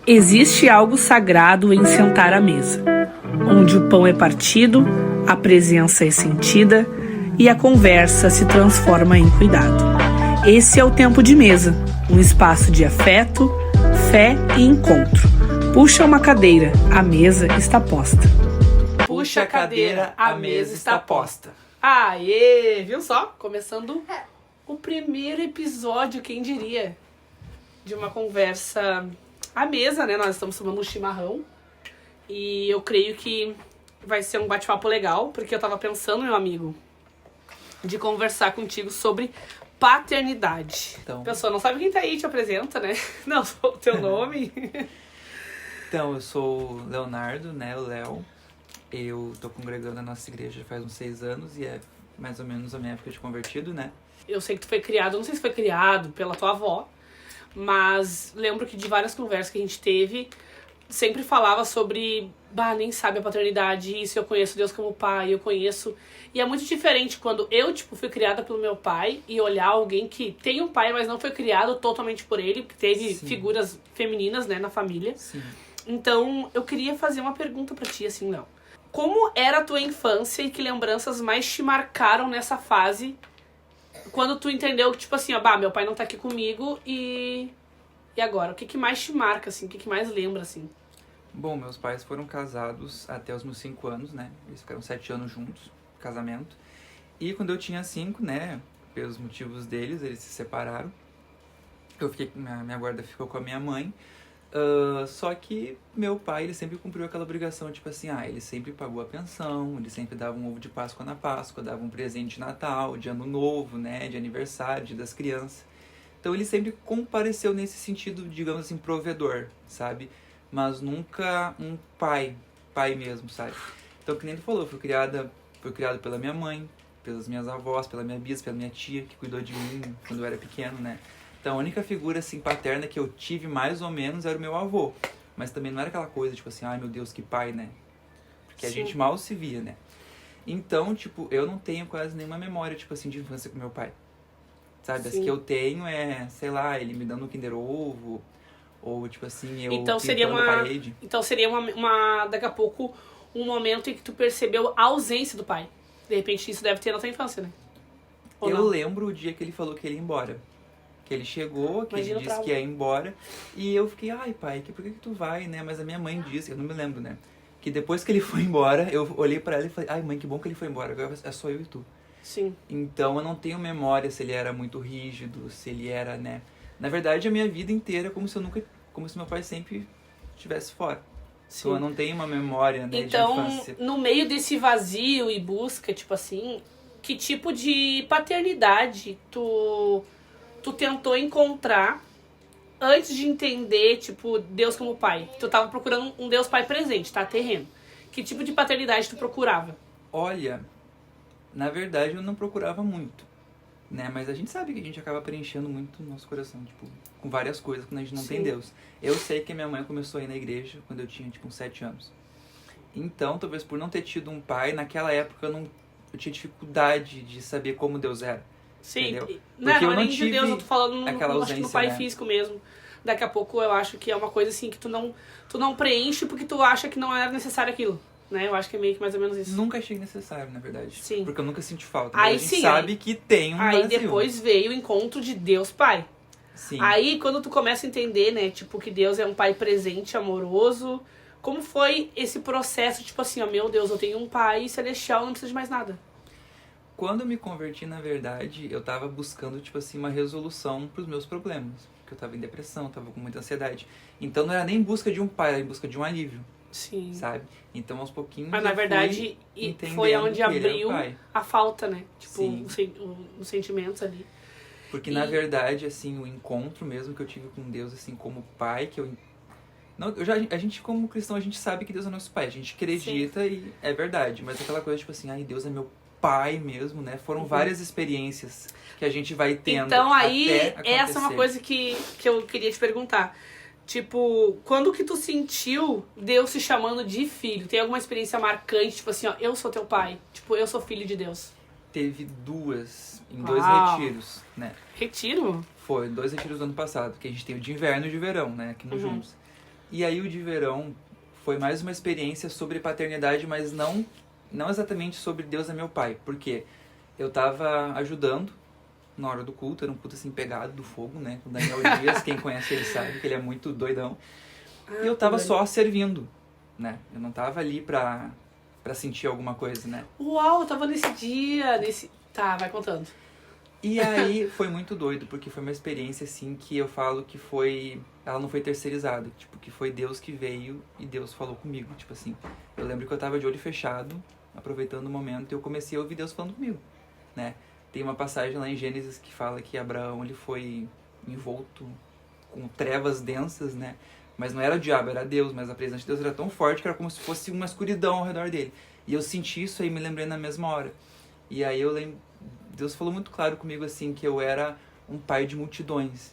Existe algo sagrado em sentar à mesa, onde o pão é partido, a presença é sentida e a conversa se transforma em cuidado. Esse é o tempo de mesa, um espaço de afeto, fé e encontro. Puxa uma cadeira, a mesa está posta. Puxa a cadeira, a mesa está posta. Aê, viu só? Começando o primeiro episódio, quem diria, de uma conversa à mesa, né? Nós estamos tomando um chimarrão e eu creio que vai ser um bate-papo legal, porque eu tava pensando, meu amigo, de conversar contigo sobre paternidade. Então, Pessoa, não sabe quem tá aí, te apresenta, né? Não, o teu nome. eu sou o Leonardo, né, o Léo. Eu tô congregando na nossa igreja já faz uns 6 anos e é mais ou menos a minha época de convertido, né? Eu sei que tu foi criado, não sei se foi criado pela tua avó, mas lembro que de várias conversas que a gente teve, sempre falava sobre, nem sabe a paternidade, isso eu conheço Deus como pai, eu conheço. E é muito diferente quando eu, fui criada pelo meu pai e olhar alguém que tem um pai, mas não foi criado totalmente por ele, porque teve Sim. figuras femininas, né, na família. Sim. Então, eu queria fazer uma pergunta pra ti, assim, Léo. Como era a tua infância e que lembranças mais te marcaram nessa fase, quando tu entendeu que, meu pai não tá aqui comigo e agora? O que mais te marca, assim? O que mais lembra, assim? Bom, meus pais foram casados até os meus 5 anos, né? Eles ficaram 7 anos juntos, casamento. E quando eu tinha 5, né, pelos motivos deles, eles se separaram. Minha guarda ficou com a minha mãe. Só que meu pai, ele sempre cumpriu aquela obrigação, ele sempre pagou a pensão, ele sempre dava um ovo de Páscoa na Páscoa, dava um presente de Natal, de Ano Novo, né, de aniversário, Dia das Crianças. Então ele sempre compareceu nesse sentido, digamos assim, provedor, sabe? Mas nunca um pai mesmo, sabe? Então, que nem tu falou, fui criado pela minha mãe, pelas minhas avós, pela minha bis, pela minha tia, que cuidou de mim quando eu era pequeno, né? Então, a única figura, assim, paterna que eu tive mais ou menos era o meu avô. Mas também não era aquela coisa, ai meu Deus, que pai, né? Porque a gente mal se via, né? Então, eu não tenho quase nenhuma memória, de infância com meu pai. Sabe? As que eu tenho é, ele me dando um Kinder Ovo, ou, eu Então seria pintando a parede. Então seria daqui a pouco, um momento em que tu percebeu a ausência do pai. De repente, isso deve ter na tua infância, né? Ou eu não? lembro o dia que ele falou que ele ia embora. Que ele chegou, que Imagina ele disse que ia embora. E eu fiquei, ai pai, por que tu vai, né? Mas a minha mãe disse, eu não me lembro, né? Que depois que ele foi embora, eu olhei pra ela e falei, ai mãe, que bom que ele foi embora, agora é só eu e tu. Sim. Então eu não tenho memória se ele era muito rígido, se ele era, né? Na verdade, a minha vida inteira é como se meu pai sempre estivesse fora. Sim. Então eu não tenho uma memória, né, então, de infância. No meio desse vazio e busca, que tipo de paternidade tu tentou encontrar antes de entender, Deus como pai? Tu tava procurando um Deus pai presente, tá? Terreno. Que tipo de paternidade tu procurava? Olha, na verdade eu não procurava muito, né? Mas a gente sabe que a gente acaba preenchendo muito o nosso coração, com várias coisas quando a gente não tem Deus. Eu sei que a minha mãe começou a ir na igreja quando eu tinha, uns 7 anos. Então, talvez por não ter tido um pai, naquela época eu tinha dificuldade de saber como Deus era. Sim, entendeu? não Porque eu é não nem de tive Deus, eu tô falando aquela acho que ausência, no pai né? físico mesmo. Daqui a pouco eu acho que é uma coisa assim que tu não preenche porque tu acha que não era necessário aquilo, né? Eu acho que é meio que mais ou menos isso. Nunca achei necessário, na verdade. Sim. Porque eu nunca senti falta. Aí a gente sim, sabe que tem um Aí vazio. depois veio o encontro de Deus Pai. Sim. Aí quando tu começa a entender, né, que Deus é um pai presente, amoroso, como foi esse processo, meu Deus, eu tenho um pai celestial, não preciso de mais nada. Quando eu me converti, na verdade, eu tava buscando, uma resolução pros meus problemas. Porque eu tava em depressão, tava com muita ansiedade. Então não era nem em busca de um pai, era em busca de um alívio. Sim. Sabe? Então aos pouquinhos Mas na verdade foi onde abriu a falta, né? Os sentimentos ali. Porque na verdade, o encontro mesmo que eu tive com Deus, como pai, que eu... Não, a gente como cristão, a gente sabe que Deus é nosso pai. A gente acredita e é verdade. Mas aquela coisa, Deus é meu pai mesmo, né? Foram várias experiências que a gente vai tendo. Então aí, até essa é uma coisa que eu queria te perguntar. Quando que tu sentiu Deus se chamando de filho? Tem alguma experiência marcante, eu sou teu pai, eu sou filho de Deus? Teve 2, em Uau. 2 retiros, né? Retiro? Foi, 2 retiros do ano passado, que a gente tem o de inverno e o de verão, né? Aqui no Juntos. E aí o de verão foi mais uma experiência sobre paternidade, mas não exatamente sobre Deus é meu pai. Porque eu tava ajudando na hora do culto, era um culto assim pegado do fogo, né? Com o Daniel Dias, quem conhece ele sabe que ele é muito doidão. E eu tava só servindo, né? Eu não tava ali pra sentir alguma coisa, né? Uau, eu tava nesse dia, Tá, vai contando. E aí foi muito doido, porque foi uma experiência assim que eu falo que foi... Ela não foi terceirizada, tipo, que foi Deus que veio e Deus falou comigo, tipo assim. Eu lembro que eu tava de olho fechado, aproveitando o momento, e eu comecei a ouvir Deus falando comigo, né? Tem uma passagem lá em Gênesis que fala que Abraão, ele foi envolto com trevas densas, né? Mas não era o diabo, era Deus, mas a presença de Deus era tão forte que era como se fosse uma escuridão ao redor dele. E eu senti isso aí, me lembrei na mesma hora. E aí eu lembro, Deus falou muito claro comigo assim, que eu era um pai de multidões.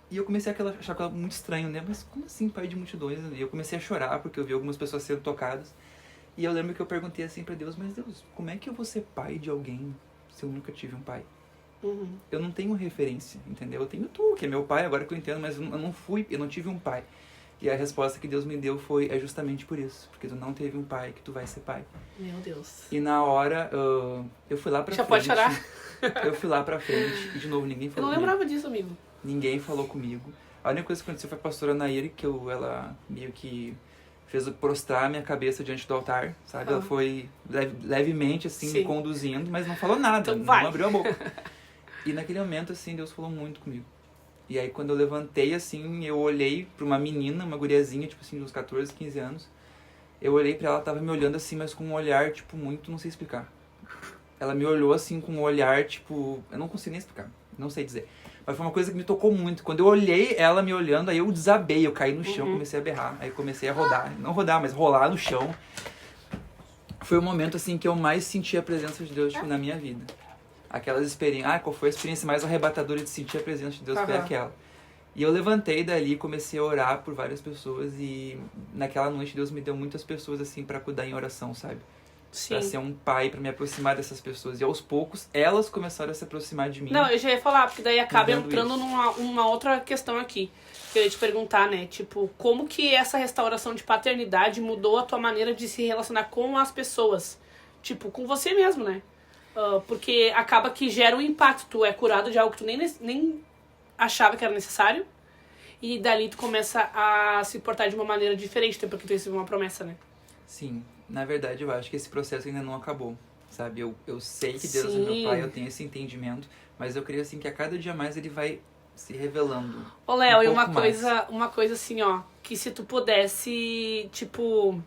E eu comecei a achar aquilo muito estranho, né? Mas como assim pai de multidões? E eu comecei a chorar porque eu vi algumas pessoas sendo tocadas. E eu lembro que eu perguntei assim pra Deus, mas Deus, como é que eu vou ser pai de alguém se eu nunca tive um pai? Eu não tenho referência, entendeu? Eu tenho tu, que é meu pai, agora que eu entendo, mas eu não tive um pai. E a resposta que Deus me deu é justamente por isso. Porque tu não teve um pai, que tu vai ser pai. Meu Deus. E na hora, eu fui lá pra Já frente. pode chorar? Eu fui lá pra frente e de novo ninguém Eu falou não comigo. lembrava disso, amigo. Ninguém falou comigo. A única coisa que aconteceu foi a pastora Nair, que ela meio que fez eu prostrar a minha cabeça diante do altar, sabe? Ela foi levemente, assim, me conduzindo, mas não falou nada, Então não vai. abriu a boca. E naquele momento, assim, Deus falou muito comigo. E aí, quando eu levantei, assim, eu olhei pra uma menina, uma guriazinha, tipo assim, de uns 14, 15 anos. Eu olhei pra ela, ela tava me olhando assim, mas com um olhar, tipo, muito, não sei explicar. Ela me olhou, assim, com um olhar, tipo... Eu não consigo nem explicar, não sei dizer. Mas foi uma coisa que me tocou muito. Quando eu olhei ela me olhando, aí eu desabei, eu caí no chão, comecei a berrar. Aí comecei a rodar, não rodar, mas rolar no chão. Foi o momento, assim, que eu mais senti a presença de Deus, tipo, na minha vida. Aquelas experiências... qual foi a experiência mais arrebatadora de sentir a presença de Deus? Foi aquela. E eu levantei dali, comecei a orar por várias pessoas e naquela noite Deus me deu muitas pessoas, assim, pra cuidar em oração, sabe? Sim. Pra ser um pai, pra me aproximar dessas pessoas. E aos poucos, elas começaram a se aproximar de mim. Não, eu já ia falar, porque daí acaba Entendo entrando numa outra questão aqui. Que eu ia te perguntar, né? Tipo, como que essa restauração de paternidade mudou a tua maneira de se relacionar com as pessoas? Tipo, com você mesmo, né? Porque acaba que gera um impacto. Tu é curado de algo que tu nem achava que era necessário. E dali tu começa a se portar de uma maneira diferente, até porque tu recebeu uma promessa, né? Sim, na verdade eu acho que esse processo ainda não acabou, sabe? Eu sei que Deus é meu pai, eu tenho esse entendimento, mas eu creio assim que a cada dia mais ele vai se revelando. Ô, Léo, e uma coisa assim, ó, que se tu pudesse, tipo...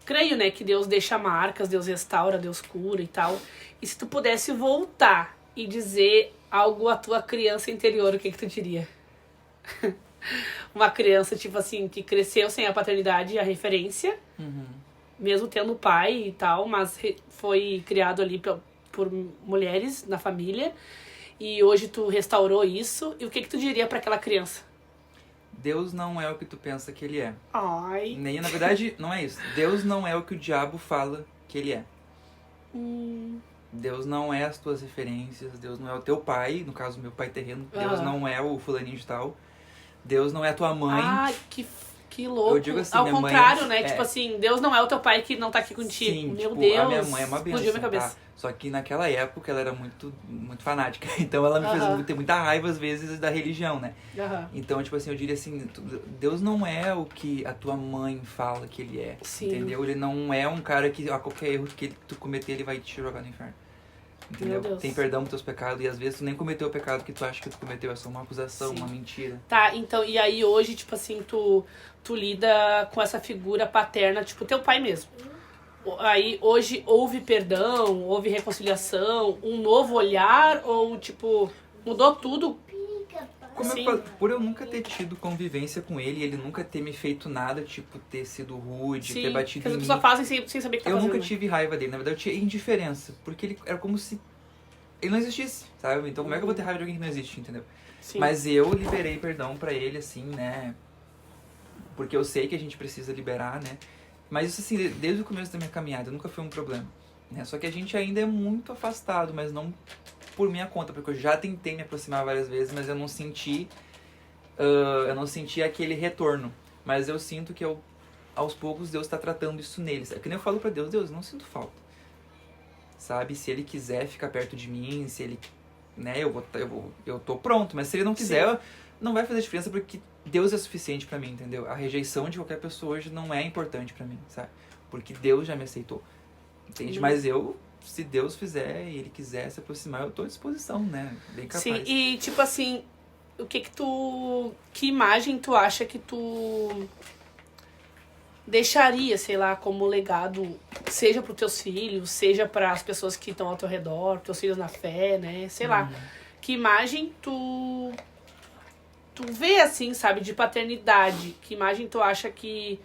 Creio, né, que Deus deixa marcas, Deus restaura, Deus cura e tal. E se tu pudesse voltar e dizer algo à tua criança interior, o que tu diria? Uma criança, tipo assim, que cresceu sem a paternidade e a referência, mesmo tendo pai e tal, mas foi criado ali por mulheres na família, e hoje tu restaurou isso, e o que tu diria pra aquela criança? Deus não é o que tu pensa que ele é. Ai. Nem, na verdade, não é isso. Deus não é o que o diabo fala que ele é. Deus não é as tuas referências, Deus não é o teu pai, no caso, meu pai terreno, Deus não é o fulaninho de tal, Deus não é a tua mãe. Ai, que louco. Eu digo assim, ao minha contrário, mãe, né? Tipo assim, Deus não é o teu pai que não tá aqui contigo. Sim, Meu tipo, Deus. a minha mãe é uma benção, Explodiu minha cabeça. tá? Só que naquela época ela era muito, muito fanática. Então ela me fez ter muita raiva, às vezes, da religião, né? Então, tipo assim, eu diria assim, Deus não é o que a tua mãe fala que ele é. Sim. Entendeu? Ele não é um cara que a qualquer erro que tu cometer, ele vai te jogar no inferno. Entendeu? Tem perdão pros teus pecados e às vezes tu nem cometeu o pecado que tu acha que tu cometeu, é só uma acusação, uma mentira. Tá, então, e aí hoje, tipo assim, tu lida com essa figura paterna, tipo, teu pai mesmo. Aí hoje houve perdão, houve reconciliação, um novo olhar, ou tipo, mudou tudo? Como eu falei, por eu nunca ter tido convivência com ele, ele nunca ter me feito nada, tipo, ter sido rude, ter batido em mim. As pessoas fazem sem saber o que tá eu fazendo. nunca tive raiva dele, na verdade eu tinha indiferença, porque ele era como se ele não existisse, sabe? Então como é que eu vou ter raiva de alguém que não existe, entendeu? Sim. Mas eu liberei perdão pra ele, assim, né? Porque eu sei que a gente precisa liberar, né? Mas isso, assim, desde o começo da minha caminhada, nunca foi um problema, né? Só que a gente ainda é muito afastado, mas não por minha conta, porque eu já tentei me aproximar várias vezes, mas eu não senti aquele retorno. Mas eu sinto que aos poucos Deus tá tratando isso neles. É que nem eu falo pra Deus, Deus, não sinto falta. Sabe? Se ele quiser ficar perto de mim, se ele, né, eu tô pronto. Mas se ele não quiser, não vai fazer diferença, porque Deus é suficiente pra mim, entendeu? A rejeição de qualquer pessoa hoje não é importante pra mim, sabe? Porque Deus já me aceitou. Entende? Mas se Deus fizer e ele quiser se aproximar, eu tô à disposição, né? Bem capaz. Sim, e tipo assim, que imagem tu acha que tu deixaria, sei lá, como legado, seja pros teus filhos, seja para as pessoas que estão ao teu redor, teus filhos na fé, né? Sei lá. Que imagem tu vê, assim, sabe, de paternidade? Que imagem tu acha que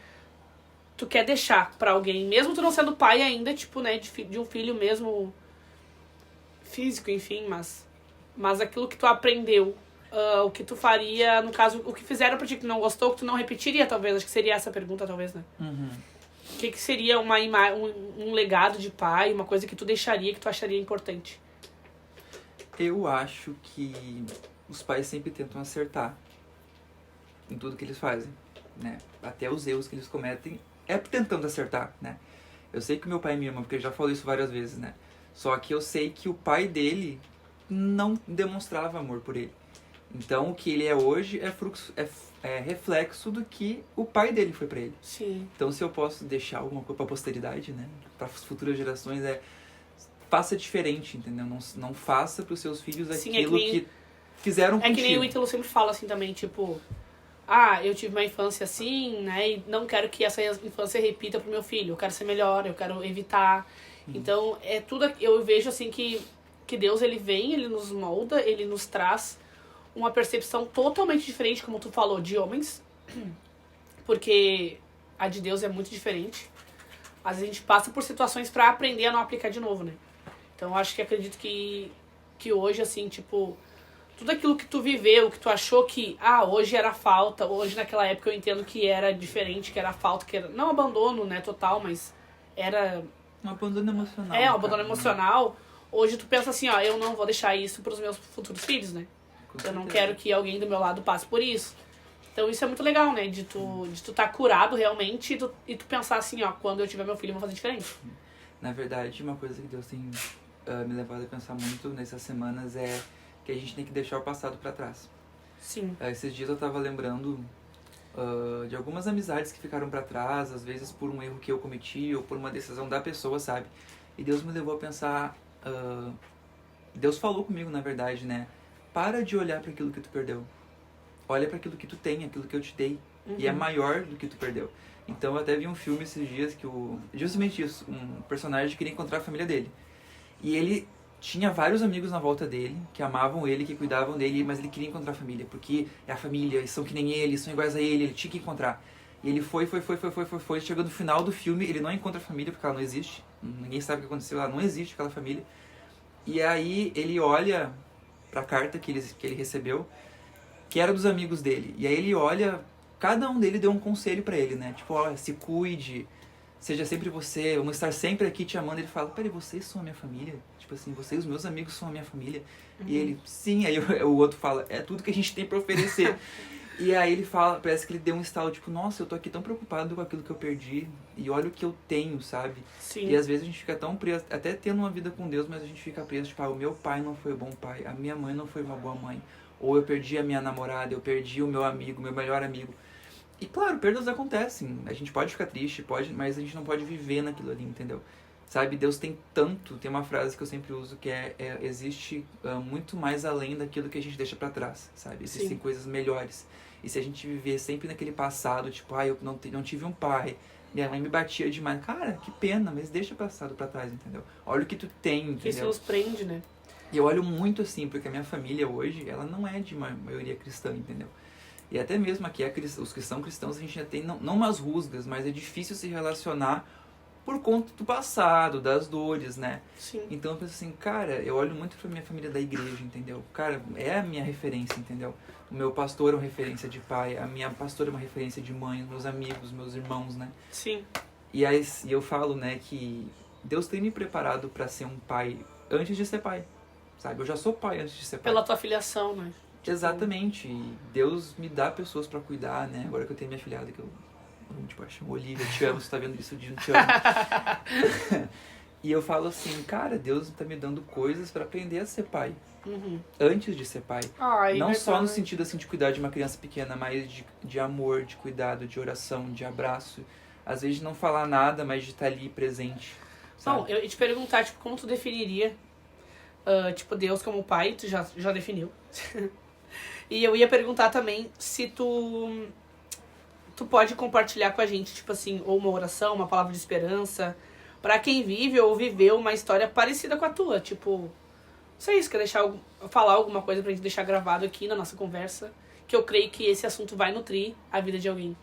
tu quer deixar pra alguém, mesmo tu não sendo pai ainda, tipo, né, de um filho mesmo físico, enfim, mas aquilo que tu aprendeu, o que tu faria, no caso, o que fizeram pra ti que tu não gostou, que tu não repetiria, talvez, acho que seria essa a pergunta, talvez, né? O que seria um legado de pai, uma coisa que tu deixaria, que tu acharia importante? Eu acho que os pais sempre tentam acertar em tudo que eles fazem, né? Até os erros que eles cometem é tentando acertar, né? Eu sei que o meu pai me ama, porque eu já falei isso várias vezes, né? Só que eu sei que o pai dele não demonstrava amor por ele. Então, o que ele é hoje é reflexo do que o pai dele foi pra ele. Sim. Então, se eu posso deixar alguma coisa pra posteridade, né? Para as futuras gerações, faça diferente, entendeu? Não faça pros seus filhos aquilo que fizeram contigo. É que nem o Ítalo sempre fala assim também, tipo... eu tive uma infância assim, né? E não quero que essa infância repita pro meu filho. Eu quero ser melhor, eu quero evitar. Então, é tudo... Eu vejo assim que Deus, ele vem, ele nos molda, ele nos traz uma percepção totalmente diferente, como tu falou, de homens. Porque a de Deus é muito diferente. Às vezes a gente passa por situações pra aprender a não aplicar de novo, né? Então, eu acho que acredito que hoje, assim, tipo... Tudo aquilo que tu viveu, que tu achou que, hoje era falta, hoje naquela época eu entendo que era diferente, que era falta, que era, não abandono, né, total, mas era... Um abandono emocional. Um abandono emocional. Hoje tu pensa assim, eu não vou deixar isso pros meus futuros filhos, né? Eu não quero que alguém do meu lado passe por isso. Então isso é muito legal, né, de tu tá curado realmente e tu pensar assim, quando eu tiver meu filho eu vou fazer diferente. Na verdade, uma coisa que Deus tem me levado a pensar muito nessas semanas é que a gente tem que deixar o passado pra trás. Sim. Esses dias eu tava lembrando de algumas amizades que ficaram pra trás, às vezes por um erro que eu cometi ou por uma decisão da pessoa, sabe? E Deus me levou a pensar... Deus falou comigo, na verdade, né? Para de olhar para aquilo que tu perdeu. Olha para aquilo que tu tem, aquilo que eu te dei. E é maior do que tu perdeu. Então eu até vi um filme esses dias que justamente isso, um personagem queria encontrar a família dele. E ele tinha vários amigos na volta dele, que amavam ele, que cuidavam dele, mas ele queria encontrar a família, porque é a família, eles são que nem ele, são iguais a ele tinha que encontrar. E ele foi, chegou no final do filme, ele não encontra a família, porque ela não existe, ninguém sabe o que aconteceu, ela não existe, aquela família. E aí ele olha pra carta que ele recebeu, que era dos amigos dele, e aí ele olha, cada um dele deu um conselho pra ele, né, tipo, se cuide, seja sempre você, vamos estar sempre aqui te amando. Ele fala, peraí, vocês são a minha família? Tipo assim, vocês, os meus amigos, são a minha família? E ele, sim. Aí o outro fala, é tudo que a gente tem pra oferecer. E aí ele fala, parece que ele deu um estalo, tipo, nossa, eu tô aqui tão preocupado com aquilo que eu perdi. E olha o que eu tenho, sabe? Sim. E às vezes a gente fica tão preso, até tendo uma vida com Deus, mas a gente fica preso, tipo, o meu pai não foi um bom pai, a minha mãe não foi uma boa mãe. Ou eu perdi a minha namorada, eu perdi o meu amigo, meu melhor amigo. E claro, perdas acontecem, a gente pode ficar triste, mas a gente não pode viver naquilo ali, entendeu? Sabe, Deus tem tanto, tem uma frase que eu sempre uso que existe muito mais além daquilo que a gente deixa pra trás, sabe? Existem coisas melhores. E se a gente viver sempre naquele passado, tipo, eu não tive um pai, minha mãe me batia demais. Cara, que pena, mas deixa o passado pra trás, entendeu? Olha o que tu tem, entendeu? Isso nos prende, né? E eu olho muito assim, porque a minha família hoje, ela não é de maioria cristã, entendeu? E até mesmo aqui, os que são cristãos, a gente já tem, não umas rusgas, mas é difícil se relacionar por conta do passado, das dores, né? Sim. Então eu penso assim, cara, eu olho muito pra minha família da igreja, entendeu? Cara, é a minha referência, entendeu? O meu pastor é uma referência de pai, a minha pastora é uma referência de mãe, meus amigos, meus irmãos, né? Sim. E eu falo, né, que Deus tem me preparado pra ser um pai antes de ser pai, sabe? Eu já sou pai antes de ser pai. Pela tua filiação, né? Exatamente. E Deus me dá pessoas pra cuidar, né? Agora que eu tenho minha filhada, que eu tipo, chamo Olivia, te amo, você tá vendo isso, eu te amo. E eu falo assim, cara, Deus tá me dando coisas pra aprender a ser pai. Antes de ser pai. Ai, não verdade. só no sentido assim de cuidar de uma criança pequena, mas de amor, de cuidado, de oração, de abraço. Às vezes de não falar nada, mas de estar ali presente. Sabe? Bom, eu ia te perguntar, tipo, como tu definiria, tipo, Deus como pai, tu já definiu. E eu ia perguntar também se tu pode compartilhar com a gente, tipo assim, ou uma oração, uma palavra de esperança, pra quem vive ou viveu uma história parecida com a tua, tipo... Não sei se quer falar alguma coisa pra gente deixar gravado aqui na nossa conversa, que eu creio que esse assunto vai nutrir a vida de alguém.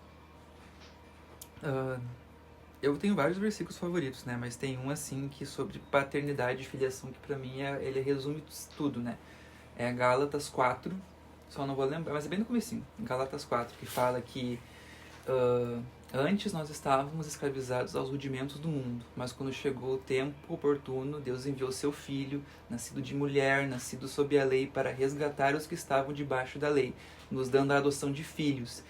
Eu tenho vários versículos favoritos, né? Mas tem um, assim, que sobre paternidade e filiação, que pra mim ele resume tudo, né? É Gálatas 4, só não vou lembrar, mas é bem no comecinho. Gálatas 4, que fala que antes nós estávamos escravizados aos rudimentos do mundo, mas quando chegou o tempo oportuno, Deus enviou seu Filho, nascido de mulher, nascido sob a lei, para resgatar os que estavam debaixo da lei, nos dando a adoção de filhos.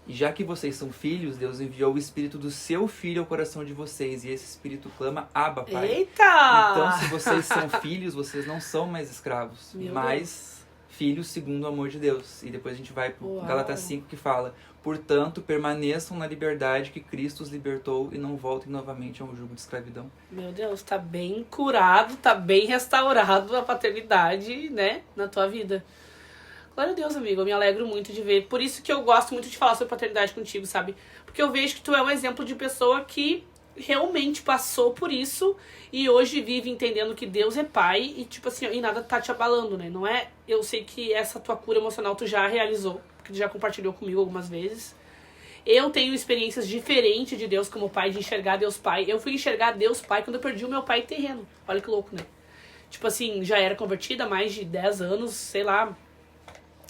E já que vocês são filhos, Deus enviou o Espírito do seu Filho ao coração de vocês, e esse Espírito clama, Abba, Pai. Eita! Então, se vocês são filhos, vocês não são mais escravos, mas filhos segundo o amor de Deus. E depois a gente vai para Gálatas 5, que fala, portanto, permaneçam na liberdade que Cristo os libertou e não voltem novamente a um jugo de escravidão. Meu Deus, tá bem curado, tá bem restaurado a paternidade, né, na tua vida. Glória a Deus, amigo, eu me alegro muito de ver. Por isso que eu gosto muito de falar sobre paternidade contigo, sabe? Porque eu vejo que tu é um exemplo de pessoa que realmente passou por isso e hoje vive entendendo que Deus é pai e, tipo assim, e nada tá te abalando, né? Não é... Eu sei que essa tua cura emocional tu já realizou, porque tu já compartilhou comigo algumas vezes. Eu tenho experiências diferentes de Deus como pai, de enxergar Deus pai. Eu fui enxergar Deus pai quando eu perdi o meu pai terreno. Olha que louco, né? Tipo assim, já era convertida há mais de 10 anos, sei lá.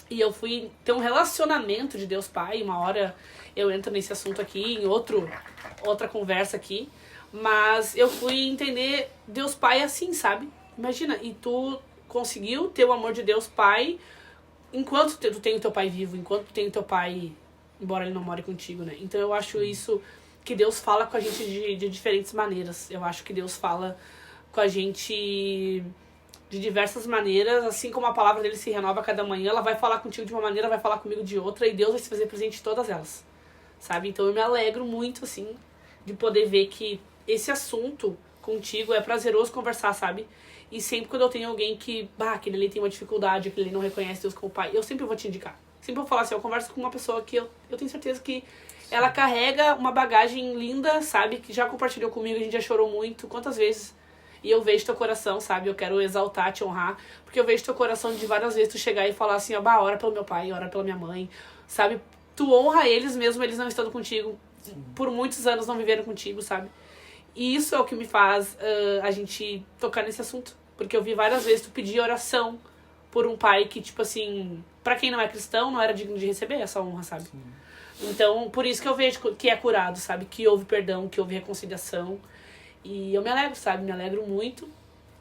E eu fui ter um relacionamento de Deus Pai. Uma hora eu entro nesse assunto aqui, em outra conversa aqui. Mas eu fui entender Deus Pai assim, sabe? Imagina, e tu conseguiu ter o amor de Deus Pai enquanto tu tem o teu pai vivo, enquanto tu tem o teu pai, embora ele não more contigo, né? Então eu acho isso, que Deus fala com a gente de diferentes maneiras. Eu acho que Deus fala com a gente de diversas maneiras, assim como a palavra dele se renova a cada manhã, ela vai falar contigo de uma maneira, vai falar comigo de outra, e Deus vai se fazer presente em todas elas, sabe? Então eu me alegro muito, assim, de poder ver que esse assunto contigo é prazeroso conversar, sabe? E sempre quando eu tenho alguém que, aquele ali tem uma dificuldade, aquele ali não reconhece Deus como pai, eu sempre vou te indicar. Sempre vou falar assim, eu converso com uma pessoa que eu tenho certeza que ela carrega uma bagagem linda, sabe? Que já compartilhou comigo, a gente já chorou muito, quantas vezes. E eu vejo teu coração, sabe? Eu quero exaltar, te honrar. Porque eu vejo teu coração de várias vezes tu chegar e falar assim, ora pelo meu pai, ora pela minha mãe, sabe? Tu honra eles mesmo, eles não estando contigo. Sim. Por muitos anos não viveram contigo, sabe? E isso é o que me faz a gente tocar nesse assunto. Porque eu vi várias vezes tu pedir oração por um pai que, tipo assim, pra quem não é cristão, não era digno de receber essa honra, sabe? Sim. Então, por isso que eu vejo que é curado, sabe? Que houve perdão, que houve reconciliação. E eu me alegro, sabe? Me alegro muito.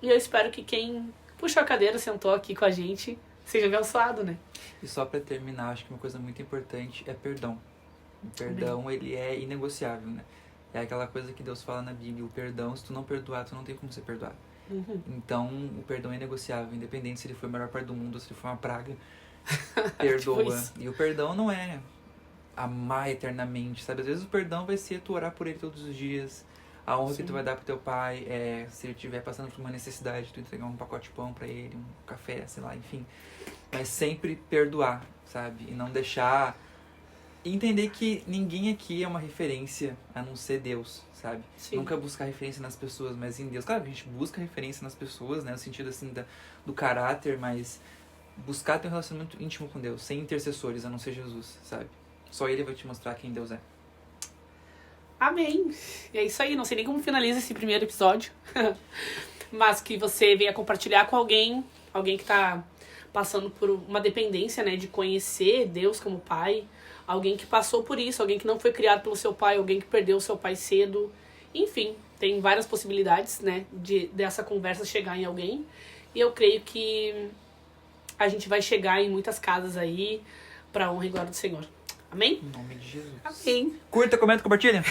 E eu espero que quem puxou a cadeira, sentou aqui com a gente, seja abençoado, né? E só pra terminar, acho que uma coisa muito importante é perdão. O perdão, ele é inegociável, né? É aquela coisa que Deus fala na Bíblia, o perdão, se tu não perdoar, tu não tem como ser perdoado. Então, o perdão é inegociável, independente se ele foi a melhor parte do mundo ou se ele foi uma praga, perdoa. E o perdão não é amar eternamente, sabe? Às vezes o perdão vai ser tu orar por ele todos os dias. A honra que tu vai dar pro teu pai é, se ele estiver passando por uma necessidade, tu entregar um pacote de pão pra ele, um café, sei lá, enfim. Mas sempre perdoar, sabe? E não deixar... Entender que ninguém aqui é uma referência a não ser Deus, sabe? Sim. Nunca buscar referência nas pessoas, mas em Deus. Claro, a gente busca referência nas pessoas, né? No sentido, assim, do caráter, mas buscar ter um relacionamento íntimo com Deus, sem intercessores, a não ser Jesus, sabe? Só Ele vai te mostrar quem Deus é. Amém. E é isso aí, não sei nem como finaliza esse primeiro episódio, mas que você venha compartilhar com alguém que tá passando por uma dependência, né, de conhecer Deus como pai, alguém que passou por isso, alguém que não foi criado pelo seu pai, alguém que perdeu o seu pai cedo, enfim, tem várias possibilidades, né, dessa conversa chegar em alguém, e eu creio que a gente vai chegar em muitas casas aí, pra honra e glória do Senhor. Amém? Em nome de Jesus. Amém. Curta, comenta, compartilha.